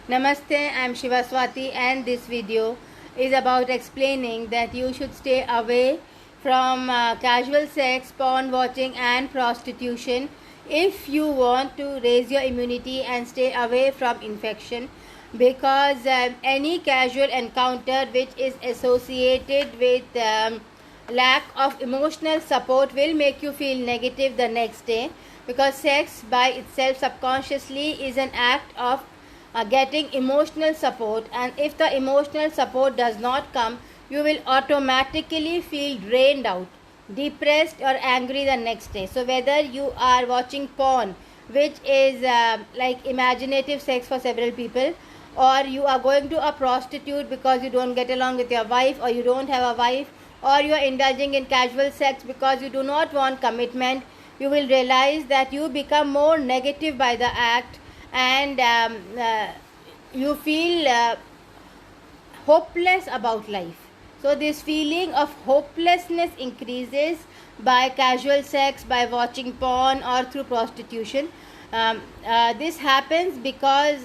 Namaste, I'm Shiva Swati, and this video is about explaining that you should stay away from casual sex, porn watching, and prostitution if you want to raise your immunity and stay away from infection. Because any casual encounter which is associated with lack of emotional support will make you feel negative the next day, because sex by itself subconsciously is an act of getting emotional support, and if the emotional support does not come, you will automatically feel drained out, depressed or angry the next day. So whether you are watching porn, which is like imaginative sex for several people, or you are going to a prostitute because you don't get along with your wife, or you don't have a wife, or you are indulging in casual sex because you do not want commitment, you will realize that you become more negative by the act, and you feel hopeless about life. So this feeling of hopelessness increases by casual sex, by watching porn, or through prostitution. This happens because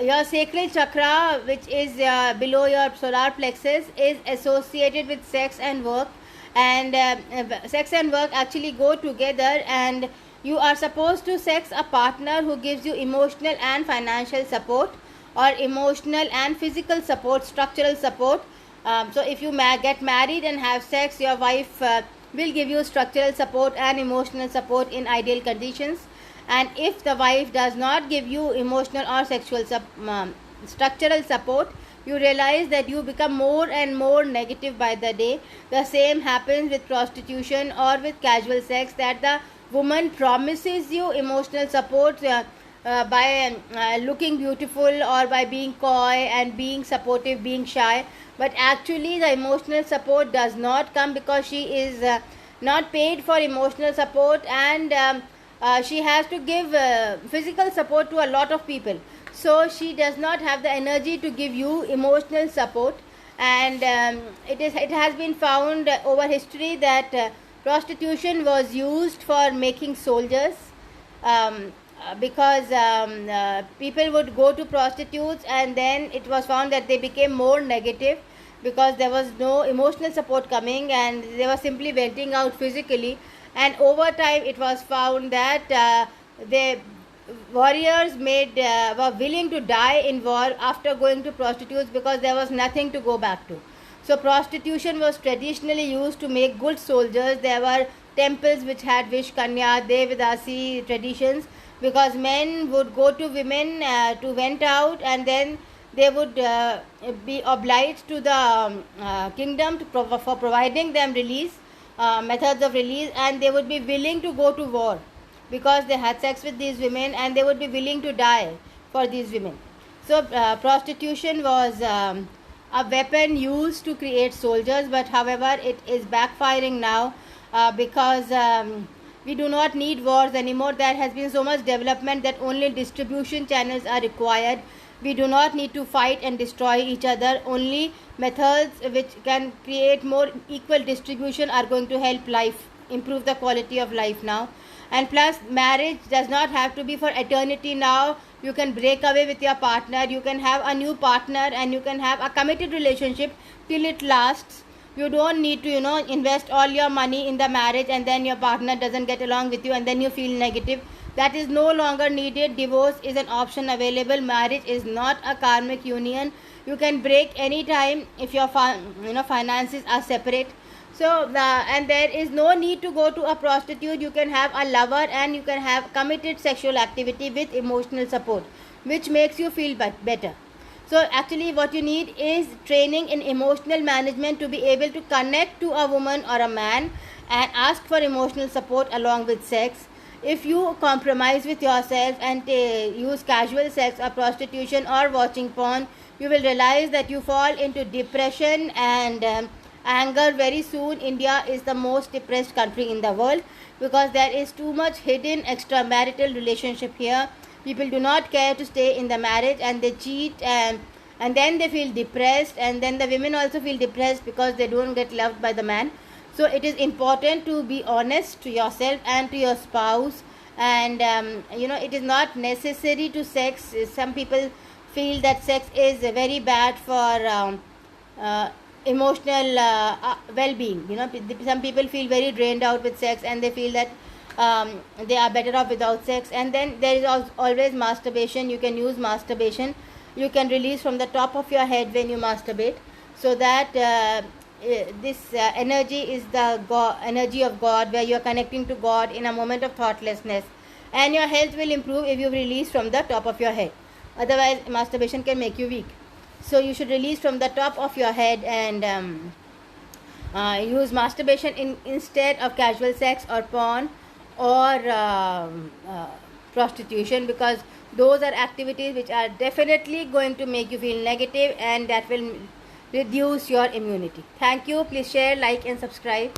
your sacral chakra, which is below your solar plexus, is associated with sex and work, and sex and work actually go together, and you are supposed to sex a partner who gives you emotional and financial support, or emotional and physical support, structural support. So if you get married and have sex, your wife will give you structural support and emotional support in ideal conditions. And if the wife does not give you emotional or sexual structural support, you realize that you become more and more negative by the day. The same happens with prostitution or with casual sex, that the woman promises you emotional support by looking beautiful, or by being coy and being supportive, being shy, but actually the emotional support does not come, because she is not paid for emotional support, and she has to give physical support to a lot of people, so she does not have the energy to give you emotional support. And it has been found over history that prostitution was used for making soldiers, because people would go to prostitutes, and then it was found that they became more negative because there was no emotional support coming, and they were simply venting out physically. And over time it was found that the warriors were willing to die in war after going to prostitutes, because there was nothing to go back to. So prostitution was traditionally used to make good soldiers. There were temples which had Vishkanya, Devadasi traditions, because men would go to women to vent out, and then they would be obliged to the kingdom for providing them release, methods of release, and they would be willing to go to war because they had sex with these women, and they would be willing to die for these women. So prostitution was a weapon used to create soldiers, but however it is backfiring now, because we do not need wars anymore. There has been so much development that only distribution channels are required. We do not need to fight and destroy each other. Only methods which can create more equal distribution are going to help life, improve the quality of life now. And plus, marriage does not have to be for eternity now. You can break away with your partner, you can have a new partner, and you can have a committed relationship till it lasts. You don't need to invest all your money in the marriage, and then your partner doesn't get along with you, and then you feel negative. That is no longer needed. Divorce is an option available. Marriage is not a karmic union. You can break any time if your finances are separate. So and there is no need to go to a prostitute. You can have a lover, and you can have committed sexual activity with emotional support, which makes you feel better. So actually what you need is training in emotional management to be able to connect to a woman or a man and ask for emotional support along with sex. If you compromise with yourself and use casual sex or prostitution or watching porn, you will realize that you fall into depression and anger very soon. India is the most depressed country in the world because there is too much hidden extramarital relationship here. People do not care to stay in the marriage, and they cheat, and then they feel depressed, and then the women also feel depressed because they don't get loved by the man. So it is important to be honest to yourself and to your spouse, and it is not necessary to sex. Some people feel that sex is very bad for emotional well-being. Some people feel very drained out with sex, and they feel that they are better off without sex. And then there is always masturbation. You can use masturbation. You can release from the top of your head when you masturbate, so that this energy is the energy of God, where you are connecting to God in a moment of thoughtlessness, and your health will improve if you release from the top of your head. Otherwise, masturbation can make you weak. So you should release from the top of your head, and use masturbation instead of casual sex or porn or prostitution, because those are activities which are definitely going to make you feel negative, and that will reduce your immunity. Thank you. Please share, like and subscribe.